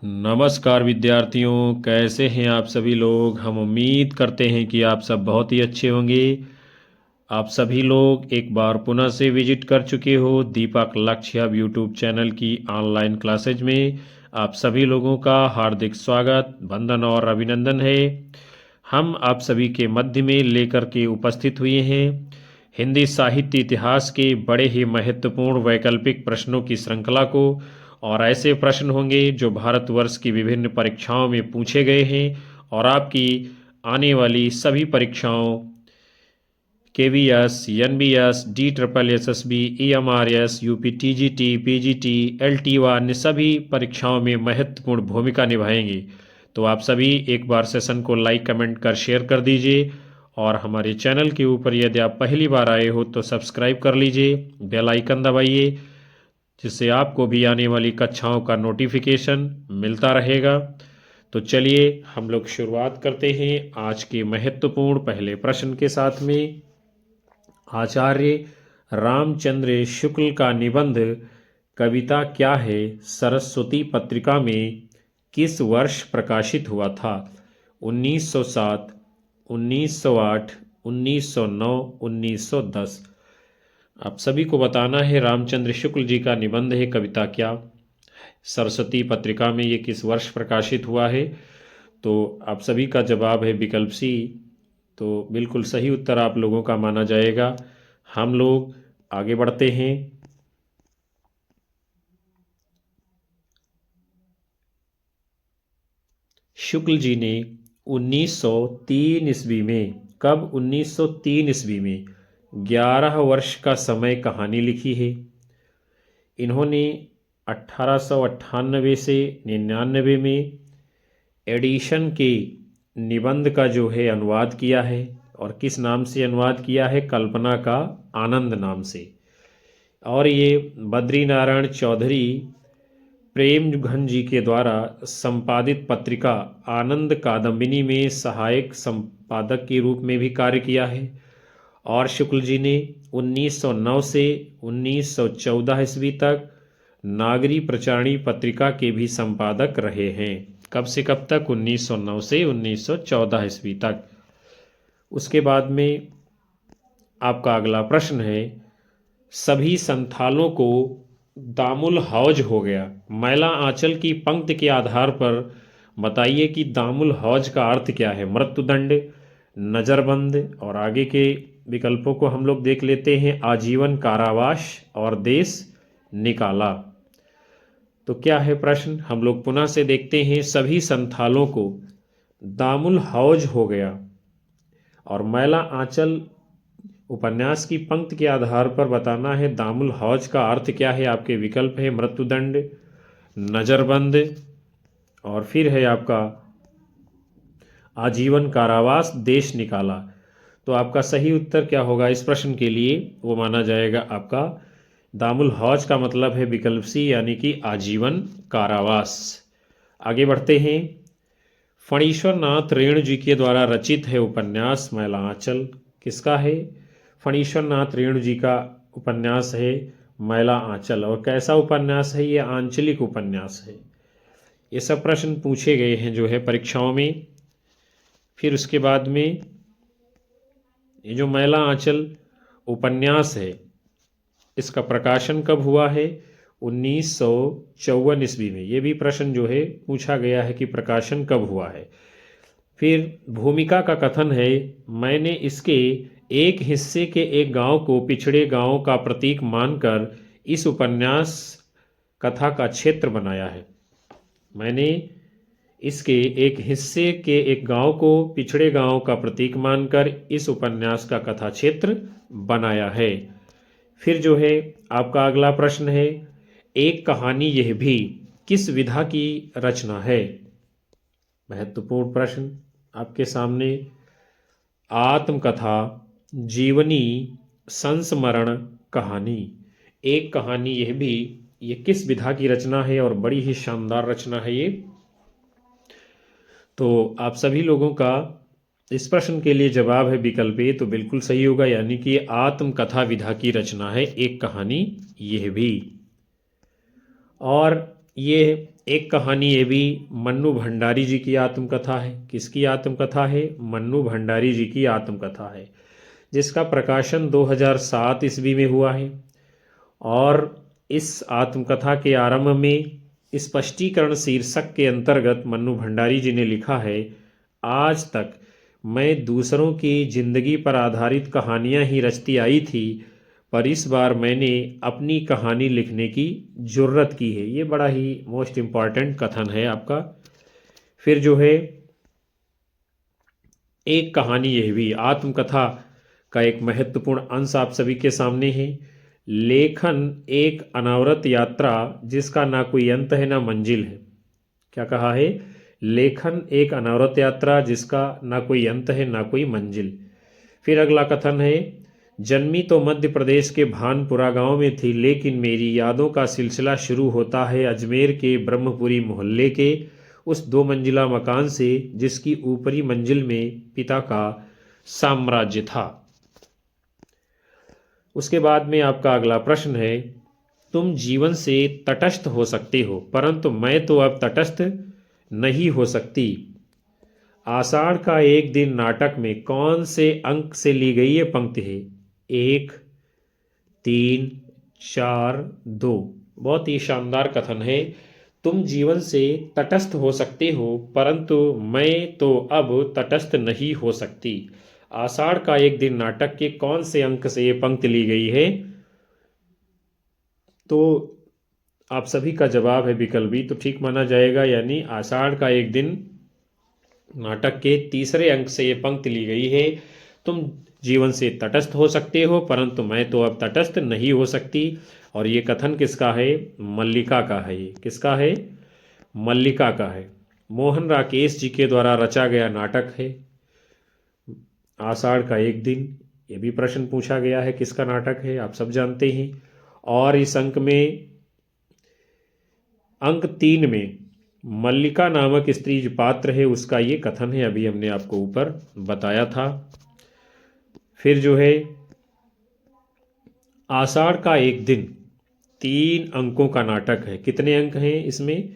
नमस्कार विद्यार्थियों, कैसे हैं आप सभी लोग। हम उम्मीद करते हैं कि आप सब बहुत ही अच्छे होंगे। आप सभी लोग एक बार पुनः से विजिट कर चुके हो दीपक लक्ष्य यूट्यूब चैनल की ऑनलाइन क्लासेज में। आप सभी लोगों का हार्दिक स्वागत, वंदन और अभिनंदन है। हम आप सभी के मध्य में लेकर के उपस्थित हुए हैं हिंदी साहित्य इतिहास के बड़े ही महत्वपूर्ण वैकल्पिक प्रश्नों की श्रृंखला को। और ऐसे प्रश्न होंगे जो भारतवर्ष की विभिन्न परीक्षाओं में पूछे गए हैं और आपकी आने वाली सभी परीक्षाओं KVS, NBS, DSSB, EMRS, UP, TGT, PGT, LT व अन्य सभी परीक्षाओं में महत्वपूर्ण भूमिका निभाएंगे। तो आप सभी एक बार सेशन को लाइक, कमेंट कर शेयर कर दीजिए और हमारे चैनल के ऊपर यदि आप पहली बार आए हो तो सब्सक्राइब कर लीजिए, बेल आइकन दबाइए, जिससे आपको भी आने वाली कक्षाओं का नोटिफिकेशन मिलता रहेगा। तो चलिए हम लोग शुरुआत करते हैं आज के महत्वपूर्ण पहले प्रश्न के साथ में। आचार्य रामचंद्र शुक्ल का निबंध कविता क्या है सरस्वती पत्रिका में किस वर्ष प्रकाशित हुआ था? 1907, 1908, 1909, 1910। आप सभी को बताना है रामचंद्र शुक्ल जी का निबंध है कविता क्या, सरस्वती पत्रिका में ये किस वर्ष प्रकाशित हुआ है। तो आप सभी का जवाब है विकल्प सी। तो बिल्कुल सही उत्तर आप लोगों का माना जाएगा। हम लोग आगे बढ़ते हैं। शुक्ल जी ने 1903 ईस्वी में, कब? 1903 ईस्वी में 11 वर्ष का समय कहानी लिखी है। इन्होंने 1898 से 99 में एडिशन के निबंध का जो है अनुवाद किया है। और किस नाम से अनुवाद किया है? कल्पना का आनंद नाम से। और ये बद्रीनारायण चौधरी प्रेमघन जी के द्वारा संपादित पत्रिका आनंद कादम्बिनी में सहायक संपादक के रूप में भी कार्य किया है। और शुक्ल जी ने 1909 से 1914 ईस्वी तक नागरी प्रचारणी पत्रिका के भी संपादक रहे हैं। कब से कब तक? 1909 से 1914 ईस्वी तक। उसके बाद में आपका अगला प्रश्न है, सभी संथालों को दामुल हौज हो गया। मैला आंचल की पंक्ति के आधार पर बताइए कि दामुल हौज का अर्थ क्या है? मृत्युदंड, नजरबंद, और आगे के विकल्पों को हम लोग देख लेते हैं, आजीवन कारावास और देश निकाला। तो क्या है प्रश्न? हम लोग पुनः से देखते हैं, सभी संथालों को दामुल हौज हो गया। और मैला आंचल उपन्यास की पंक्ति के आधार पर बताना है दामुल हौज का अर्थ क्या है। आपके विकल्प है मृत्युदंड, नजरबंद, और फिर है आपका आजीवन कारावास, देश निकाला। तो आपका सही उत्तर क्या होगा इस प्रश्न के लिए? वो माना जाएगा आपका दामुल हौज का मतलब है विकल्प सी, यानी कि आजीवन कारावास। आगे बढ़ते हैं। फणीश्वर नाथ रेणु जी के द्वारा रचित है उपन्यास मैला आंचल, किसका है? फणीश्वर नाथ रेणु जी का उपन्यास है मैला आंचल। और कैसा उपन्यास है? ये आंचलिक उपन्यास है। ये सब प्रश्न पूछे गए हैं जो है परीक्षाओं में। फिर उसके बाद में ये जो मैला आंचल उपन्यास है, इसका प्रकाशन कब हुआ है? 1954 ईस्वी में। ये भी प्रश्न जो है पूछा गया है कि प्रकाशन कब हुआ है। फिर भूमिका का कथन है, मैंने इसके एक हिस्से के एक गांव को पिछड़े गांवों का प्रतीक मानकर इस उपन्यास कथा का क्षेत्र बनाया है। मैंने इसके एक हिस्से के एक गांव को पिछड़े गांवों का प्रतीक मानकर इस उपन्यास का कथा क्षेत्र बनाया है। फिर जो है आपका अगला प्रश्न है, एक कहानी यह भी किस विधा की रचना है? महत्वपूर्ण प्रश्न आपके सामने। आत्मकथा, जीवनी, संस्मरण कहानी। एक कहानी यह भी, ये किस विधा की रचना है? और बड़ी ही शानदार रचना है ये। तो आप सभी लोगों का इस प्रश्न के लिए जवाब है विकल्प ए, तो बिल्कुल सही होगा, यानी कि आत्मकथा विधा की रचना है एक कहानी यह भी। और ये एक कहानी ये भी मन्नू भंडारी जी की आत्मकथा है। किसकी आत्मकथा है? मन्नू भंडारी जी की आत्मकथा है, जिसका प्रकाशन 2007 ईस्वी में हुआ है। और इस आत्मकथा के आरंभ में स्पष्टीकरण शीर्षक के अंतर्गत मन्नू भंडारी जी ने लिखा है, आज तक मैं दूसरों की जिंदगी पर आधारित कहानियां ही रचती आई थी, पर इस बार मैंने अपनी कहानी लिखने की जुर्रत की है। ये बड़ा ही मोस्ट इम्पॉर्टेंट कथन है आपका। फिर जो है एक कहानी, यह भी आत्मकथा का एक महत्वपूर्ण अंश आप सभी के सामने है। लेखन एक अनावरत यात्रा जिसका ना कोई अंत है ना मंजिल है। क्या कहा है? लेखन एक अनावरत यात्रा जिसका ना कोई अंत है ना कोई मंजिल। फिर अगला कथन है, जन्मी तो मध्य प्रदेश के भानपुरा गांव में थी, लेकिन मेरी यादों का सिलसिला शुरू होता है अजमेर के ब्रह्मपुरी मोहल्ले के उस 2 मंजिला मकान से, जिसकी ऊपरी मंजिल में पिता का साम्राज्य था। उसके बाद में आपका अगला प्रश्न है, तुम जीवन से तटस्थ हो सकते हो, परंतु मैं तो अब तटस्थ नहीं हो सकती। आषाढ़ का एक दिन नाटक में कौन से अंक से ली गई ये पंक्ति है? 1, 3, 4, 2। बहुत ही शानदार कथन है। तुम जीवन से तटस्थ हो सकते हो, परंतु मैं तो अब तटस्थ नहीं हो सकती। आषाढ़ का एक दिन नाटक के कौन से अंक से ये पंक्ति ली गई है? तो आप सभी का जवाब है विकल्प बी, तो ठीक माना जाएगा। यानी आषाढ़ का एक दिन नाटक के तीसरे अंक से ये पंक्ति ली गई है, तुम जीवन से तटस्थ हो सकते हो, परंतु मैं तो अब तटस्थ नहीं हो सकती। और ये कथन किसका है? मल्लिका का है। ये किसका है? मल्लिका का है। मोहन राकेश जी के द्वारा रचा गया नाटक है आषाढ़ का एक दिन। ये भी प्रश्न पूछा गया है, किसका नाटक है? आप सब जानते हैं। और इस अंक में, अंक 3 में मल्लिका नामक स्त्री जो पात्र है उसका ये कथन है, अभी हमने आपको ऊपर बताया था। फिर जो है आषाढ़ का एक दिन 3 अंकों का नाटक है। कितने अंक हैं इसमें?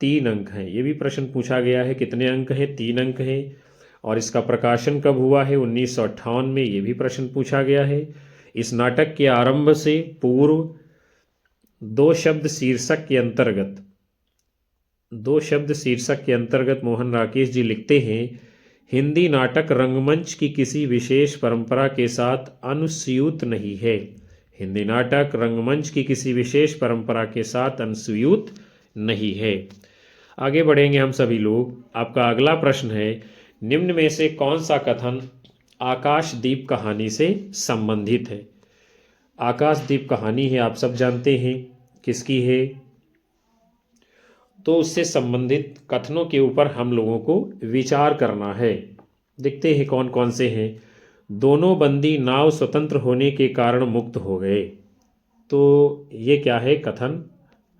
3 अंक हैं। ये भी प्रश्न पूछा गया है, कितने अंक हैं? 3 अंक हैं। और इसका प्रकाशन कब हुआ है? 1958 में। ये भी प्रश्न पूछा गया है। इस नाटक के आरंभ से पूर्व 2 शब्द शीर्षक के अंतर्गत मोहन राकेश जी लिखते हैं, हिंदी नाटक रंगमंच की किसी विशेष परंपरा के साथ अनुस्यूत नहीं है। हिंदी नाटक रंगमंच की किसी विशेष परंपरा के साथ अनुस्यूत नहीं है। आगे बढ़ेंगे हम सभी लोग। आपका अगला प्रश्न है, निम्न में से कौन सा कथन आकाशदीप कहानी से संबंधित है? आकाशदीप कहानी है, आप सब जानते हैं किसकी है। तो उससे संबंधित कथनों के ऊपर हम लोगों को विचार करना है। देखते हैं कौन कौन से हैं। दोनों बंदी नाव स्वतंत्र होने के कारण मुक्त हो गए। तो ये क्या है? कथन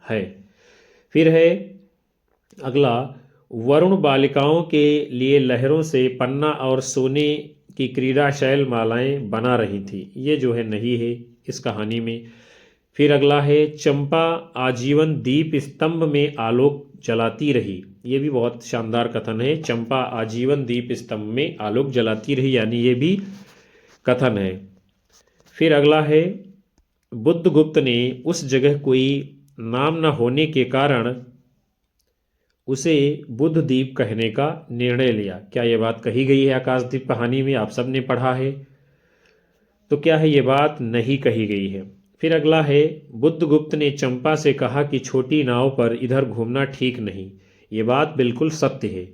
है। फिर है अगला, वरुण बालिकाओं के लिए लहरों से पन्ना और सोने की क्रीड़ा शैल मालाएं बना रही थी। ये जो है नहीं है इस कहानी में। फिर अगला है, चंपा आजीवन दीप स्तंभ में आलोक जलाती रही। ये भी बहुत शानदार कथन है, चंपा आजीवन दीप स्तंभ में आलोक जलाती रही, यानी ये भी कथन है। फिर अगला है, बुद्धगुप्त ने उस जगह कोई नाम न होने के कारण उसे बुद्धद्वीप कहने का निर्णय लिया। क्या यह बात कही गई है आकाशदीप कहानी में? आप सब ने पढ़ा है। तो क्या है? ये बात नहीं कही गई है। फिर अगला है, बुद्धगुप्त ने चंपा से कहा कि छोटी नाव पर इधर घूमना ठीक नहीं। ये बात बिल्कुल सत्य है।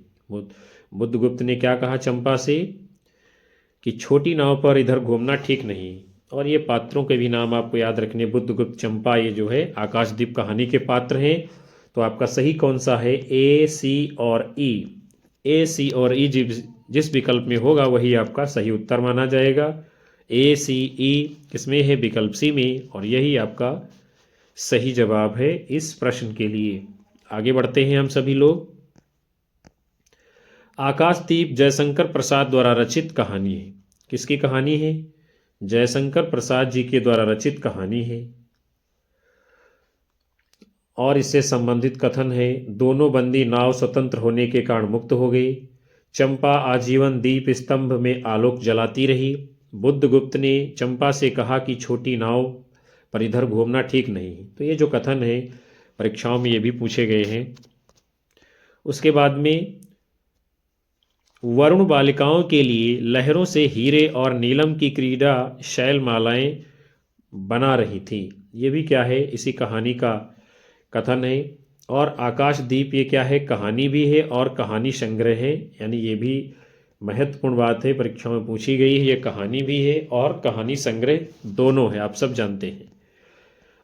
बुद्धगुप्त ने क्या कहा चंपा से? कि छोटी नाव पर इधर घूमना ठीक नहीं। और ये पात्रों के भी नाम आपको याद रखने, बुद्धगुप्त, चंपा, ये जो है आकाशदीप कहानी के पात्र हैं। तो आपका सही कौन सा है? ए, सी और ई। ए, सी और ई जिस विकल्प में होगा वही आपका सही उत्तर माना जाएगा। ए, सी, ई किसमें है? विकल्प सी में। और यही आपका सही जवाब है इस प्रश्न के लिए। आगे बढ़ते हैं हम सभी लोग। आकाशदीप जयशंकर प्रसाद द्वारा रचित कहानी है। किसकी कहानी है? जयशंकर प्रसाद जी के द्वारा रचित कहानी है। और इससे संबंधित कथन है, दोनों बंदी नाव स्वतंत्र होने के कारण मुक्त हो गई। चंपा आजीवन दीप स्तंभ में आलोक जलाती रही। बुद्धगुप्त ने चंपा से कहा कि छोटी नाव पर इधर घूमना ठीक नहीं। तो ये जो कथन है परीक्षाओं में ये भी पूछे गए हैं। उसके बाद में वरुण बालिकाओं के लिए लहरों से हीरे और नीलम की क्रीड़ा शैलमालाएं बना रही थी। ये भी क्या है, इसी कहानी का कथन है। और आकाशदीप ये क्या है, कहानी भी है और कहानी संग्रह है, यानी ये भी महत्वपूर्ण बात है, परीक्षा में पूछी गई है। ये कहानी भी है और कहानी संग्रह दोनों है, आप सब जानते हैं।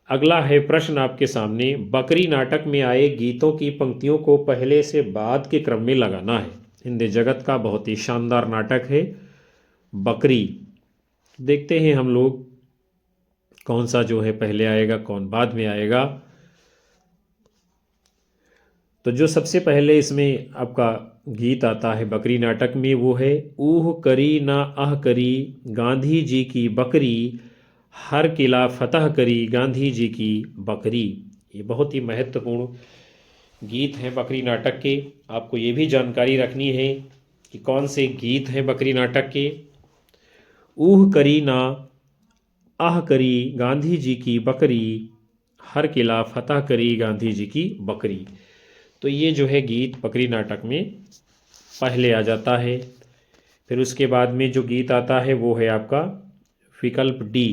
अगला है प्रश्न आपके सामने, बकरी नाटक में आए गीतों की पंक्तियों को पहले से बाद के क्रम में लगाना है। हिंदी जगत का बहुत ही शानदार नाटक है बकरी। देखते हैं हम लोग कौन सा जो है पहले आएगा, कौन बाद में आएगा। तो जो सबसे पहले इसमें आपका गीत आता है बकरी नाटक में वो है, ऊह करी ना आह करी गांधी जी की बकरी, हर किला फतह करी गांधी जी की बकरी। ये बहुत ही महत्वपूर्ण गीत हैं बकरी नाटक के। आपको ये भी जानकारी रखनी है कि कौन से गीत हैं बकरी नाटक के। ऊह करी ना आह करी गांधी जी की बकरी, हर किला फतह करी गांधी जी की बकरी। तो ये जो है गीत बकरी नाटक में पहले आ जाता है। फिर उसके बाद में जो गीत आता है वो है आपका विकल्प डी।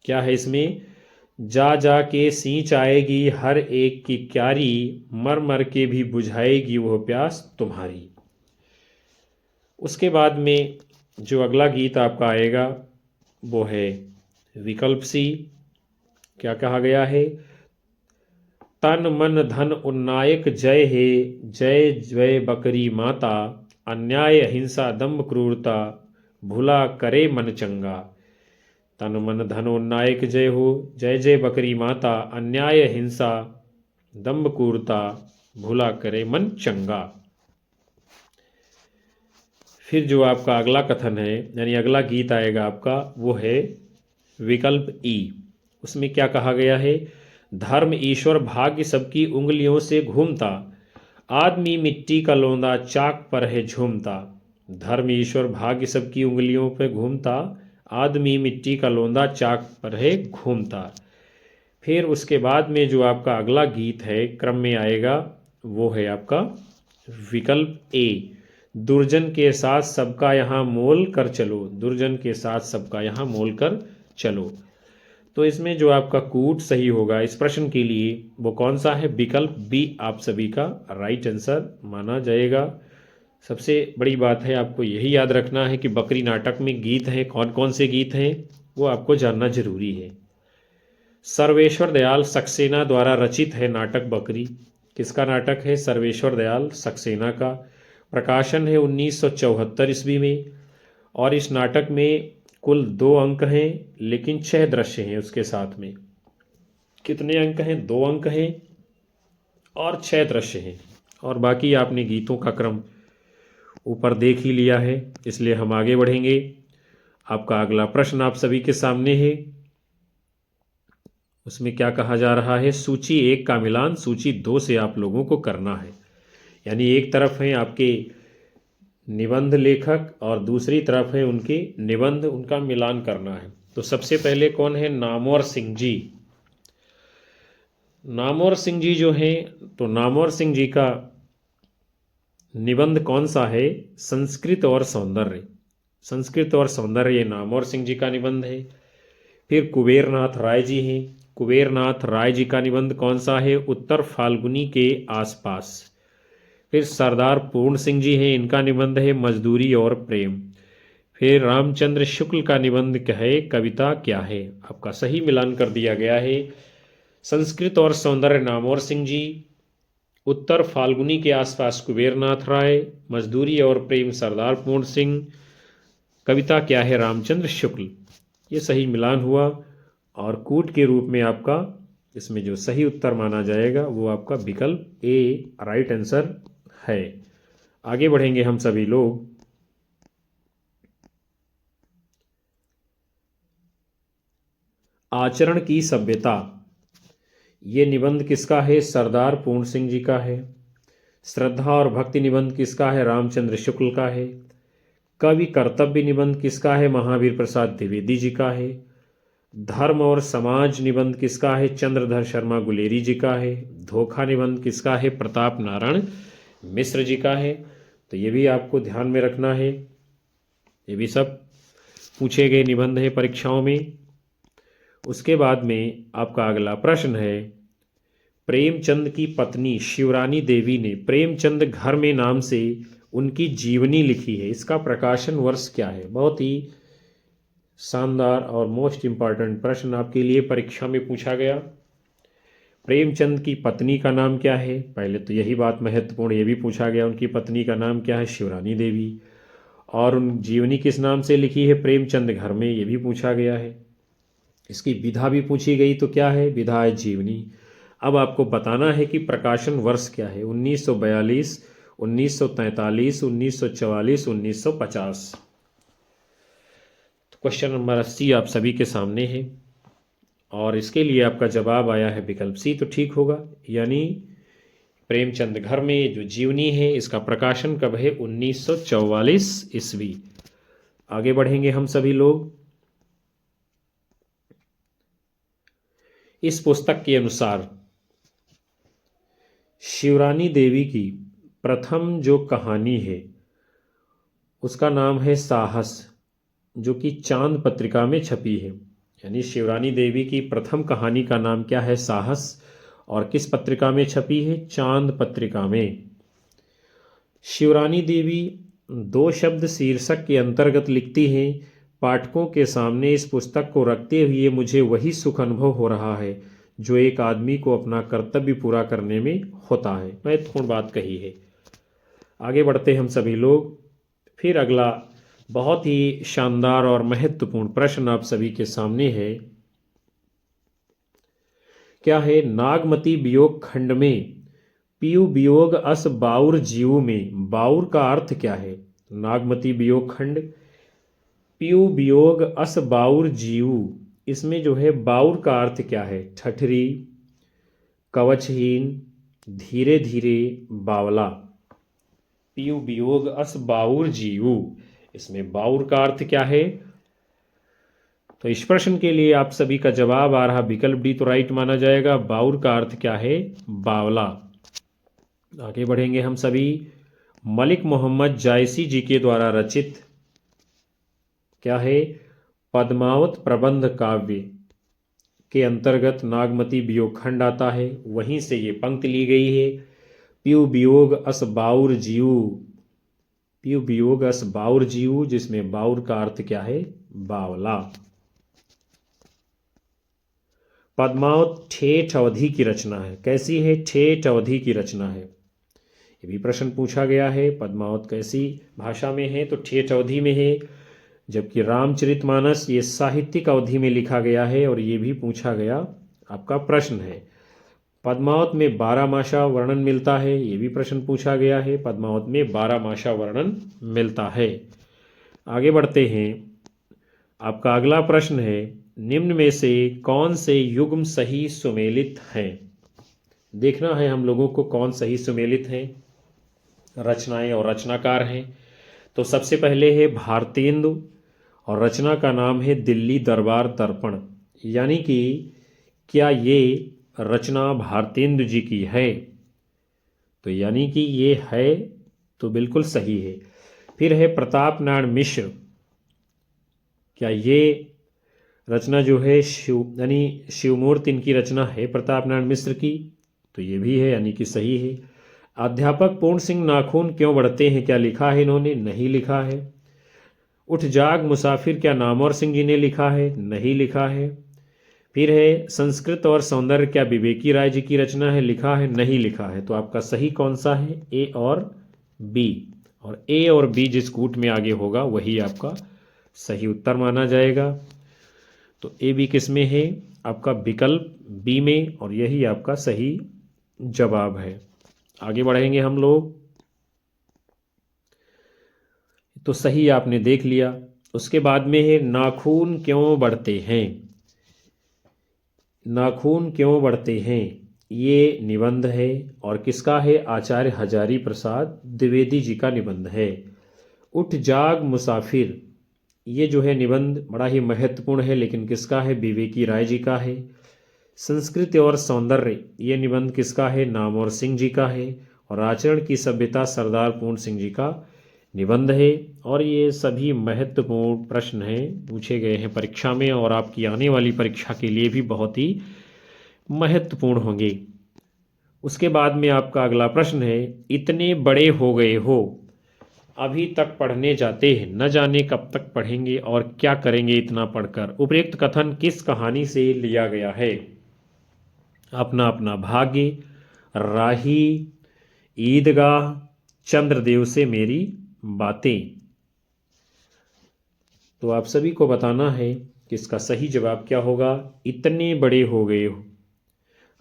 क्या है इसमें, जा जा के सींच आएगी हर एक की क्यारी, मर मर के भी बुझाएगी वो प्यास तुम्हारी। उसके बाद में जो अगला गीत आपका आएगा वो है विकल्प सी। क्या कहा गया है, तन मन धन उन्नायक जय हे, जय जय बकरी माता, अन्याय हिंसा दंभ क्रूरता, भुला करे मन चंगा। तन मन धन उन्नायक जय हो, जय जय बकरी माता, अन्याय हिंसा दंभ क्रूरता, भुला करे मन चंगा। फिर जो आपका अगला कथन है यानी अगला गीत आएगा आपका वो है विकल्प ई। उसमें क्या कहा गया है, धर्म ईश्वर भाग्य सबकी उंगलियों से घूमता, आदमी मिट्टी का लौंदा चाक पर है झूमता। धर्म ईश्वर भाग्य सबकी उंगलियों पे घूमता, आदमी मिट्टी का लौंदा चाक पर है घूमता। फिर उसके बाद में जो आपका अगला गीत है क्रम में आएगा वो है आपका विकल्प ए, दुर्जन के साथ सबका यहाँ मोल कर चलो, दुर्जन के साथ सबका यहाँ मोल कर चलो। तो इसमें जो आपका कूट सही होगा इस प्रश्न के लिए वो कौन सा है, विकल्प बी आप सभी का राइट आंसर माना जाएगा। सबसे बड़ी बात है आपको यही याद रखना है कि बकरी नाटक में गीत हैं, कौन कौन से गीत हैं वो आपको जानना जरूरी है। सर्वेश्वर दयाल सक्सेना द्वारा रचित है नाटक बकरी। किसका नाटक है, सर्वेश्वर दयाल सक्सेना का। प्रकाशन है 1974 ईस्वी में। और इस नाटक में कुल 2 अंक हैं लेकिन 6 दृश्य हैं उसके साथ में। कितने अंक हैं, 2 अंक हैं और 6 दृश्य हैं। और बाकी आपने गीतों का क्रम ऊपर देख ही लिया है, इसलिए हम आगे बढ़ेंगे। आपका अगला प्रश्न आप सभी के सामने है। उसमें क्या कहा जा रहा है, सूची 1 का मिलान सूची 2 से आप लोगों को करना है। यानी एक तरफ है आपके निबंध लेखक और दूसरी तरफ है उनके निबंध, उनका मिलान करना है। तो सबसे पहले कौन है, नामवर सिंह जी। नामवर सिंह जी जो हैं, तो नामवर सिंह जी का निबंध कौन सा है, संस्कृत और सौंदर्य। संस्कृत और सौंदर्य ये नामवर सिंह जी का निबंध है। फिर कुबेरनाथ राय जी हैं, कुबेरनाथ राय जी का निबंध कौन सा है, उत्तर फाल्गुनी के आसपास। फिर सरदार पूर्ण सिंह जी हैं, इनका निबंध है मजदूरी और प्रेम। फिर रामचंद्र शुक्ल का निबंध क्या है, कविता क्या है। आपका सही मिलान कर दिया गया है। संस्कृत और सौंदर्य नामवर सिंह जी, उत्तर फाल्गुनी के आसपास कुबेरनाथ राय, मजदूरी और प्रेम सरदार पूर्ण सिंह, कविता क्या है रामचंद्र शुक्ल। ये सही मिलान हुआ। और कूट के रूप में आपका इसमें जो सही उत्तर माना जाएगा वो आपका विकल्प ए राइट आंसर है। आगे बढ़ेंगे हम सभी लोग। आचरण की सभ्यता, ये निबंध किसका है? सरदार पूर्ण सिंह जी का है। श्रद्धा और भक्ति निबंध किसका है? रामचंद्र शुक्ल का है। कवि कर्तव्य निबंध किसका है? महावीर प्रसाद द्विवेदी जी का है। धर्म और समाज निबंध किसका है? चंद्रधर शर्मा गुलेरी जी का है। धोखा निबंध किसका है? प्रताप नारायण मिश्र जी का है। तो ये भी आपको ध्यान में रखना है, ये भी सब पूछे गए निबंध है परीक्षाओं में। उसके बाद में आपका अगला प्रश्न है, प्रेमचंद की पत्नी शिवरानी देवी ने प्रेमचंद घर में नाम से उनकी जीवनी लिखी है, इसका प्रकाशन वर्ष क्या है? बहुत ही शानदार और मोस्ट इम्पॉर्टेंट प्रश्न आपके लिए परीक्षा में पूछा गया। प्रेमचंद की पत्नी का नाम क्या है? पहले तो यही बात महत्वपूर्ण, ये भी पूछा गया उनकी पत्नी का नाम क्या है? शिवरानी देवी। और उन जीवनी किस नाम से लिखी है? प्रेमचंद घर में, ये भी पूछा गया है। इसकी विधा भी पूछी गई, तो क्या है? विधा है जीवनी। अब आपको बताना है कि प्रकाशन वर्ष क्या है? 1942, 1943, 1944, 1950। तो क्वेश्चन नंबर 80 आप सभी के सामने है और इसके लिए आपका जवाब आया है विकल्प सी, तो ठीक होगा। यानी प्रेमचंद घर में जो जीवनी है इसका प्रकाशन कब है? 1944 ईस्वी। आगे बढ़ेंगे हम सभी लोग। इस पुस्तक के अनुसार शिवरानी देवी की प्रथम जो कहानी है उसका नाम है साहस, जो कि चांद पत्रिका में छपी है। यानी शिवरानी देवी की प्रथम कहानी का नाम क्या है? साहस। और किस पत्रिका में छपी है? चांद पत्रिका में। शिवरानी देवी 2 शब्द शीर्षक के अंतर्गत लिखती हैं, पाठकों के सामने इस पुस्तक को रखते हुए मुझे वही सुख अनुभव हो रहा है जो एक आदमी को अपना कर्तव्य पूरा करने में होता है। महत्वपूर्ण बात कही है। आगे बढ़ते हम सभी लोग। फिर अगला बहुत ही शानदार और महत्वपूर्ण प्रश्न आप सभी के सामने है। क्या है? नागमती वियोग खंड में पीयू वियोग अस बाउर जीव में बाउर का अर्थ क्या है? नागमती वियोग खंड पीयू वियोग अस बाउर जीव, इसमें जो है बाउर का अर्थ क्या है? ठठरी, कवचहीन, धीरे धीरे, बावला। पीयू वियोग अस बाउर जीव, इसमें बाउर का अर्थ क्या है? तो इस प्रश्न के लिए आप सभी का जवाब आ रहा विकल्प डी, तो राइट माना जाएगा। बाउर का अर्थ क्या है? बावला। आगे बढ़ेंगे हम सभी। मलिक मोहम्मद जायसी जी के द्वारा रचित क्या है? पद्मावत प्रबंध काव्य के अंतर्गत नागमती वियोग खंड आता है, वहीं से ये पंक्ति ली गई है। पीयू वियोग अस बाउर जीव, पीयू वियोग अस बाउर जीव, जिसमें बाउर का अर्थ क्या है? बावला। पद्मावत ठेठ अवधि की रचना है। कैसी है? ठेठ अवधि की रचना है। ये भी प्रश्न पूछा गया है, पद्मावत कैसी भाषा में है? तो ठेठ अवधि में है। जबकि रामचरितमानस ये साहित्यिक अवधि में लिखा गया है और ये भी पूछा गया आपका प्रश्न है। पद्मावत में 12 मासा वर्णन मिलता है, ये भी प्रश्न पूछा गया है। पद्मावत में 12 मासा वर्णन मिलता है। आगे बढ़ते हैं। आपका अगला प्रश्न है, निम्न में से कौन से युग्म सही सुमेलित हैं? देखना है हम लोगों को कौन सही सुमेलित हैं, रचनाएं और रचनाकार हैं। तो सबसे पहले है भारतेंदु और रचना का नाम है दिल्ली दरबार दर्पण। यानी कि क्या ये रचना भारतेंदु जी की है? तो यानी कि ये है, तो बिल्कुल सही है। फिर है प्रताप नारायण मिश्र। क्या ये रचना जो है यानी शिवमूर्ति इनकी रचना है प्रताप नारायण मिश्र की? तो ये भी है, यानी कि सही है। अध्यापक पूर्ण सिंह नाखून क्यों बढ़ते हैं, क्या लिखा है इन्होंने? नहीं लिखा है। उठ जाग मुसाफिर क्या नामवर सिंह जी ने लिखा है? नहीं लिखा है। फिर है संस्कृत और सौंदर्य क्या विवेकी राय जी की रचना है? लिखा है? नहीं लिखा है। तो आपका सही कौन सा है? ए और बी। और ए और बी जिस कूट में आगे होगा वही आपका सही उत्तर माना जाएगा। तो ए बी किस में है? आपका विकल्प बी में, और यही आपका सही जवाब है। आगे बढ़ेंगे हम लोग। तो सही आपने देख लिया। उसके बाद में है नाखून क्यों बढ़ते हैं। नाखून क्यों बढ़ते हैं, ये निबंध है और किसका है, आचार्य हजारी प्रसाद द्विवेदी जी का निबंध है। उठ जाग मुसाफिर, ये जो है निबंध बड़ा ही महत्वपूर्ण है, लेकिन किसका है, विवेकी राय जी का है। संस्कृति और सौंदर्य, ये निबंध किसका है, नामवर सिंह जी का है। और आचरण की सभ्यता सरदार पूर्ण सिंह जी का निबंध है। और ये सभी महत्वपूर्ण प्रश्न हैं, पूछे गए हैं परीक्षा में और आपकी आने वाली परीक्षा के लिए भी बहुत ही महत्वपूर्ण होंगे। उसके बाद में आपका अगला प्रश्न है, इतने बड़े हो गए हो अभी तक पढ़ने जाते हैं, न जाने कब तक पढ़ेंगे और क्या करेंगे इतना पढ़कर। उपयुक्त कथन किस कहानी से लिया गया है। अपना अपना भाग्य, राही, ईदगाह, चंद्रदेव से मेरी बातें। तो आप सभी को बताना है कि इसका सही जवाब क्या होगा। इतने बड़े हो गए हो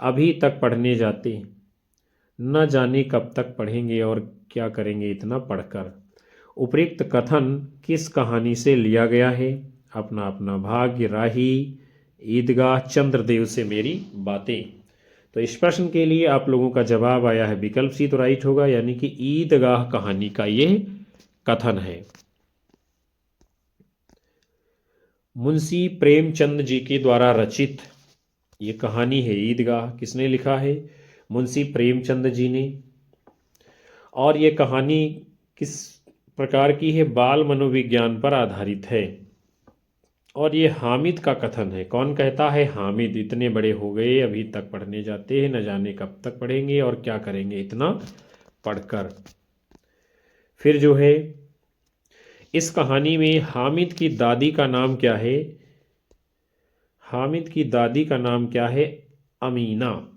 अभी तक पढ़ने जाते हैं, न जाने कब तक पढ़ेंगे और क्या करेंगे इतना पढ़कर। उपयुक्त कथन किस कहानी से लिया गया है। अपना अपना भाग्य, राही, ईदगाह, चंद्रदेव से मेरी बातें। तो इस प्रश्न के लिए आप लोगों का जवाब आया है विकल्प सी, तो राइट होगा, यानी कि ईदगाह कहानी का यह कथन है। मुंशी प्रेमचंद जी के द्वारा रचित ये कहानी है ईदगाह। किसने लिखा है, मुंशी प्रेमचंद जी ने। और ये कहानी किस प्रकार की है, बाल मनोविज्ञान पर आधारित है। और ये हामिद का कथन है। कौन कहता है, हामिद। इतने बड़े हो गए अभी तक पढ़ने जाते हैं, न जाने कब तक पढ़ेंगे और क्या करेंगे इतना पढ़कर। फिर जो है इस कहानी में हामिद की दादी का नाम क्या है। हामिद की दादी का नाम क्या है, अमीना।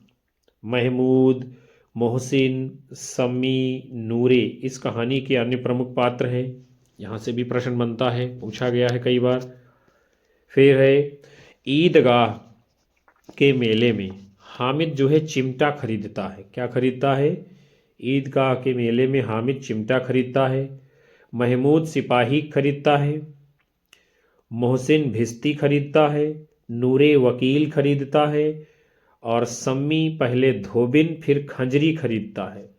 महमूद, मोहसिन, सम्मी, नूरे इस कहानी के अन्य प्रमुख पात्र हैं। यहाँ से भी प्रश्न बनता है, पूछा गया है कई बार। फिर है ईदगाह के मेले में हामिद जो है चिमटा खरीदता है। क्या खरीदता है, ईदगाह के मेले में हामिद चिमटा खरीदता है। महमूद सिपाही खरीदता है। मोहसिन भिस्ती खरीदता है। नूरे वकील खरीदता है। और सम्मी पहले धोबिन फिर खंजरी खरीदता है।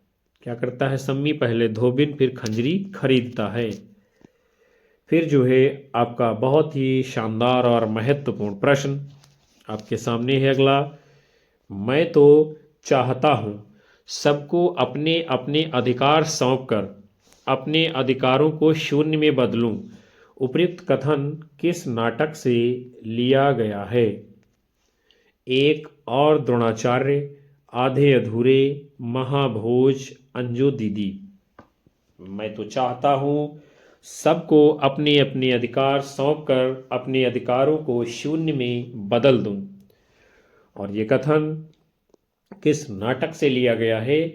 क्या करता है सम्मी, पहले धोबिन फिर खंजरी खरीदता है। फिर जो है आपका बहुत ही शानदार और महत्वपूर्ण प्रश्न आपके सामने है अगला। मैं तो चाहता हूँ सबको अपने अपने अधिकार सौंपकर अपने अधिकारों को शून्य में बदलूं। उपयुक्त कथन किस नाटक से लिया गया है। एक और द्रोणाचार्य, आधे अधूरे, महाभोज, अंजू दीदी। मैं तो चाहता हूँ सबको अपने अपने अधिकार सौंपकर अपने अधिकारों को शून्य में बदल दूं। और ये कथन किस नाटक से लिया गया है।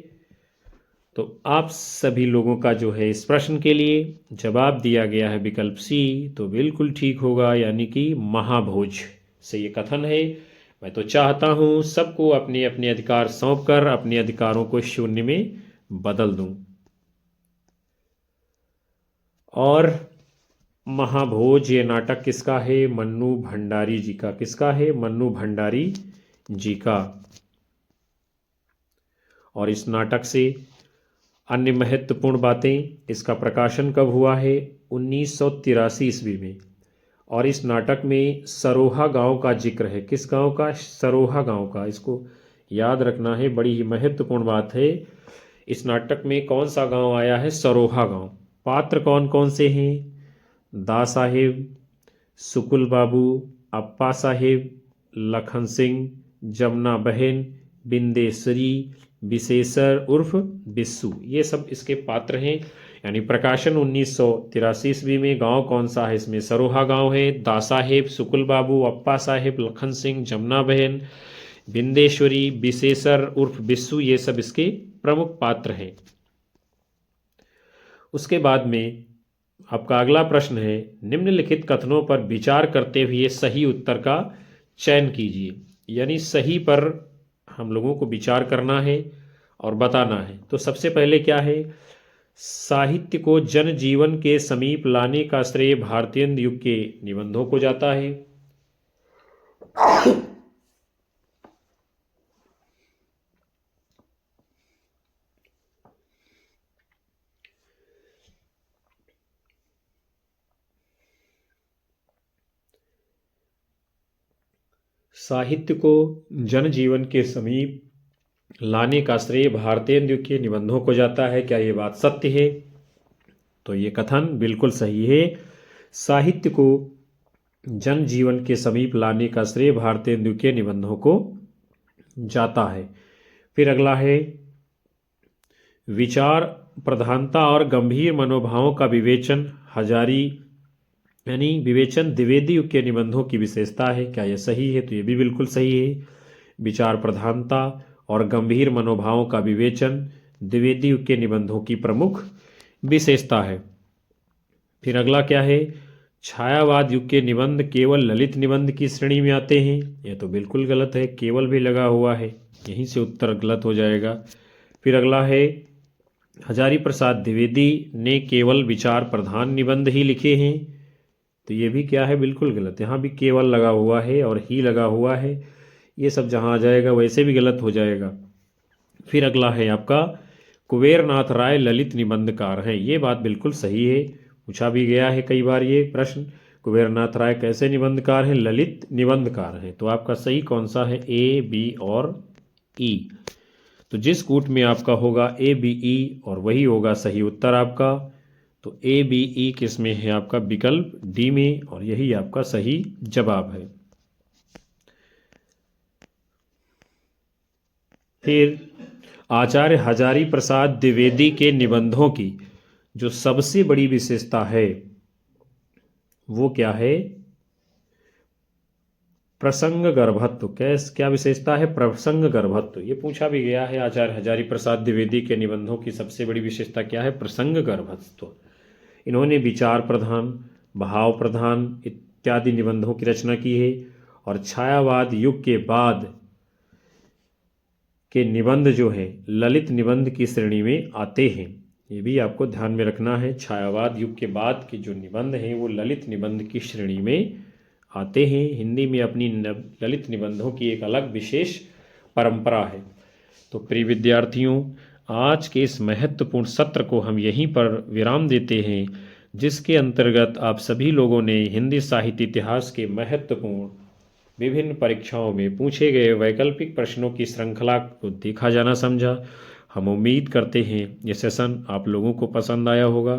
तो आप सभी लोगों का जो है इस प्रश्न के लिए जवाब दिया गया है विकल्प सी, तो बिल्कुल ठीक होगा, यानी कि महाभोज से ये कथन है। मैं तो चाहता हूँ सबको अपने अपने अधिकार सौंपकर अपने अधिकारों को शून्य में बदल दूं। और महाभोज ये नाटक किसका है, मन्नू भंडारी जी का। किसका है, मन्नू भंडारी जी का। और इस नाटक से अन्य महत्वपूर्ण बातें, इसका प्रकाशन कब हुआ है, 1983 ईस्वी में। और इस नाटक में सरोहा गांव का जिक्र है। किस गांव का, सरोहा गांव का। इसको याद रखना है, बड़ी ही महत्वपूर्ण बात है। इस नाटक में कौन सा गांव आया है, सरोहा गांव। पात्र कौन कौन से हैं, दा साहिब, सुकुल बाबू, अप्पा साहिब, लखन सिंह, जमुना बहन, बिंदेश्वरी, विशेषर उर्फ बिस्सू, ये सब इसके पात्र हैं। यानी प्रकाशन 1983 ईस्वी में। गांव कौन सा है इसमें, सरोहा गांव है। दा साहेब, सुकुल बाबू, अप्पा साहेब, लखन सिंह, जमुना बहन, बिंदेश्वरी, विशेषर उर्फ बिस्सू, ये सब इसके प्रमुख पात्र हैं। उसके बाद में आपका अगला प्रश्न है, निम्नलिखित कथनों पर विचार करते हुए सही उत्तर का चयन कीजिए। यानी सही पर हम लोगों को विचार करना है और बताना है। तो सबसे पहले क्या है, साहित्य को जन जीवन के समीप लाने का श्रेय भारतीय युग के निबंधों को जाता है। साहित्य को जनजीवन के समीप लाने का श्रेय भारतेंदु के निबंधों को जाता है। क्या ये बात सत्य है? तो ये कथन बिल्कुल सही है। साहित्य को जनजीवन के समीप लाने का श्रेय भारतेंदु के निबंधों को जाता है। फिर अगला है, विचार प्रधानता और गंभीर मनोभावों का विवेचन हजारी यानी विवेचन द्विवेदी युग के निबंधों की विशेषता है। क्या यह सही है? तो ये भी बिल्कुल सही है। विचार प्रधानता और गंभीर मनोभावों का विवेचन द्विवेदी युग के निबंधों की प्रमुख विशेषता है। फिर अगला क्या है, छायावाद युग के निबंध केवल ललित निबंध की श्रेणी में आते हैं। यह तो बिल्कुल गलत है, केवल भी लगा हुआ है, यहीं से उत्तर गलत हो जाएगा। फिर अगला है, हजारी प्रसाद द्विवेदी ने केवल विचार प्रधान निबंध ही लिखे हैं। तो ये भी क्या है, बिल्कुल गलत। यहाँ भी केवल लगा हुआ है और ही लगा हुआ है, ये सब जहाँ आ जाएगा वैसे भी गलत हो जाएगा। फिर अगला है आपका, कुबेरनाथ राय ललित निबंधकार हैं। ये बात बिल्कुल सही है, पूछा भी गया है कई बार ये प्रश्न। कुबेरनाथ राय कैसे निबंधकार हैं? ललित निबंधकार हैं। तो आपका सही कौन सा है? ए, बी और ई। तो जिस कूट में आपका होगा ए, बी, ई और वही होगा सही उत्तर आपका। तो ए, बी, ई किस में है? आपका विकल्प डी में, और यही आपका सही जवाब है। फिर आचार्य हजारी प्रसाद द्विवेदी के निबंधों की जो सबसे बड़ी विशेषता है वो क्या है? प्रसंग गर्भत्व। क्या विशेषता है? प्रसंग गर्भत्व। ये पूछा भी गया है, आचार्य हजारी प्रसाद द्विवेदी के निबंधों की सबसे बड़ी विशेषता क्या है? प्रसंग गर्भत्व। इन्होंने विचार प्रधान, भाव प्रधान इत्यादि निबंधों की रचना की है, और छायावाद युग के बाद के निबंध जो हैं ललित निबंध की श्रेणी में आते हैं। ये भी आपको ध्यान में रखना है, छायावाद युग के बाद के जो निबंध हैं वो ललित निबंध की श्रेणी में आते हैं। हिंदी में अपनी ललित निबंधों की एक अलग विशेष परंपरा है। तो प्रिय विद्यार्थियों, आज के इस महत्वपूर्ण सत्र को हम यहीं पर विराम देते हैं, जिसके अंतर्गत आप सभी लोगों ने हिंदी साहित्य इतिहास के महत्वपूर्ण विभिन्न परीक्षाओं में पूछे गए वैकल्पिक प्रश्नों की श्रृंखला को देखा जाना समझा। हम उम्मीद करते हैं ये सेशन आप लोगों को पसंद आया होगा।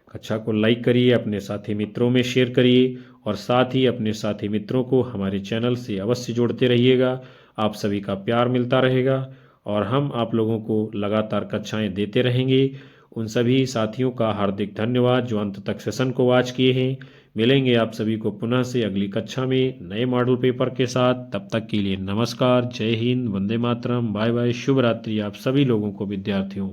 कक्षा को लाइक करिए, अपने साथी मित्रों में शेयर करिए, और साथ ही अपने साथी मित्रों को हमारे चैनल से अवश्य जोड़ते रहिएगा। आप सभी का प्यार मिलता रहेगा और हम आप लोगों को लगातार कक्षाएं देते रहेंगे। उन सभी साथियों का हार्दिक धन्यवाद जो अंत तक सेशन को वॉच किए हैं। मिलेंगे आप सभी को पुनः से अगली कक्षा में नए मॉडल पेपर के साथ। तब तक के लिए नमस्कार, जय हिंद, वंदे मातरम, बाय बाय, शुभ रात्रि आप सभी लोगों को विद्यार्थियों।